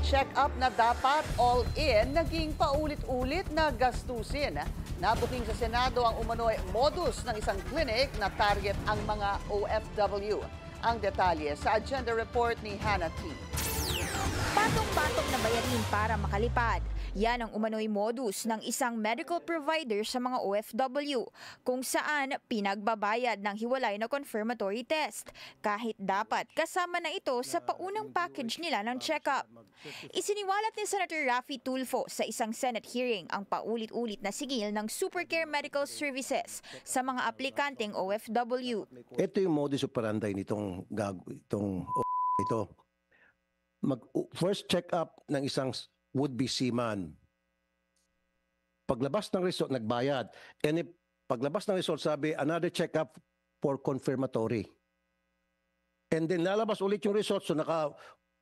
check-up na dapat all-in, naging paulit-ulit na gastusin. Nabuking sa Senado ang umano'y modus ng isang clinic na target ang mga OFW. Ang detalye sa agenda report ni Hannah T. Patong-patong na bayarin para makalipad. Yan ang umano'y modus ng isang medical provider sa mga OFW, kung saan pinagbabayad ng hiwalay na confirmatory test, kahit dapat kasama na ito sa paunang package nila ng check-up. Isiniwalat ni Senator Raffy Tulfo sa isang Senate hearing ang paulit-ulit na sigil ng Supercare Medical Services sa mga aplikanteng OFW. Ito yung modus operandi nitong ito. First check-up ng isang would-be seaman. Paglabas ng result, nagbayad. And if paglabas ng result, sabi, another check-up for confirmatory. And then lalabas ulit yung result, so naka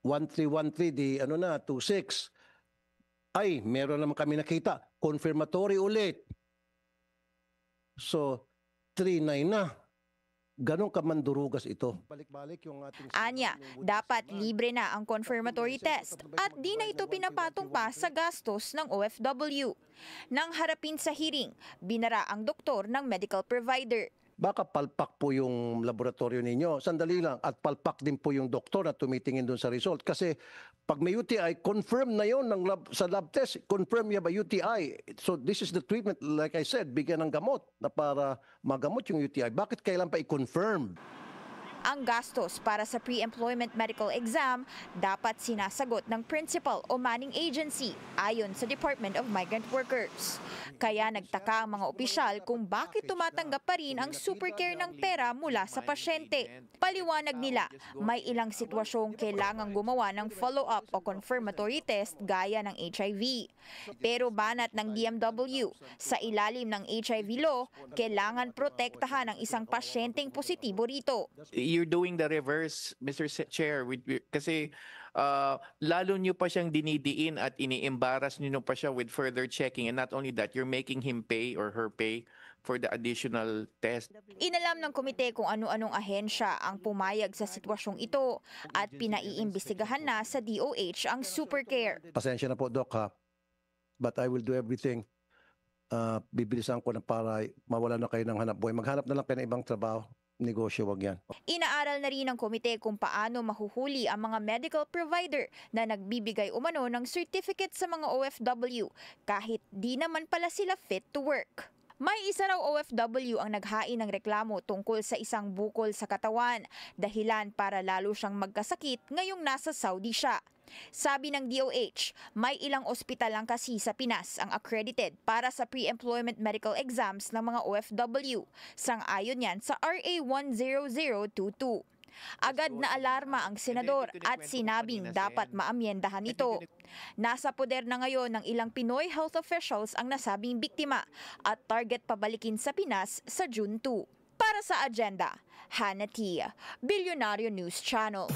1313, di 26. Ay, meron naman kami nakita. Confirmatory ulit. So, 39 na. Ganon kamandurugas ito. Balik-balik yung ating Anya, dapat libre na ang confirmatory test at di na ito pinapatong pa sa gastos ng OFW. Nang harapin sa hearing, binara ang doktor ng medical provider. Baka palpak po yung laboratorio ninyo. Sandali lang. At palpak din po yung doktor na tumitingin doon sa result. Kasi pag may UTI, confirm na yon sa lab test. Confirm you have a UTI. So this is the treatment, like I said, bigyan ng gamot na para magamot yung UTI. Bakit kailan pa i-confirm? Ang gastos para sa pre-employment medical exam dapat sinasagot ng principal o manning agency ayon sa Department of Migrant Workers. Kaya nagtaka ang mga opisyal kung bakit tumatanggap pa rin ang Supercare ng pera mula sa pasyente. Paliwanag nila, may ilang sitwasyong kailangang gumawa ng follow-up o confirmatory test gaya ng HIV. Pero banat ng DMW, sa ilalim ng HIV law, kailangan protektahan ang isang pasyenteng positibo rito. You're doing the reverse, Mr. Chair, kasi lalo nyo pa siyang dinidiin at ini-embarrass nyo pa siya with further checking, and not only that, you're making him pay or her pay for the additional test. Inalam ng komite kung ano-anong ahensya ang pumayag sa sitwasyong ito at pinaiimbestigahan na sa DOH ang Supercare. Pasensya na po, Doc, ha? But I will do everything. Bibilisan ko na para mawala na kayo ng hanap buhay. Maghanap na lang kayo ng ibang trabaho. Negosyo, wag yan. Inaaral na rin ng komite kung paano mahuhuli ang mga medical provider na nagbibigay umano ng certificate sa mga OFW kahit di naman pala sila fit to work. May isa raw OFW ang naghain ng reklamo tungkol sa isang bukol sa katawan, dahilan para lalo siyang magkasakit ngayong nasa Saudi siya. Sabi ng DOH, may ilang ospital lang kasi sa Pinas ang accredited para sa pre-employment medical exams ng mga OFW. Sang-ayon yan sa RA 10022. Agad na alarma ang senador at sinabing dapat maamyendahan ito. Nasa poder na ngayon ng ilang Pinoy health officials ang nasabing biktima at target pabalikin sa Pinas sa June 2. Para sa agenda, Hannah T, Bilyonaryo News Channel.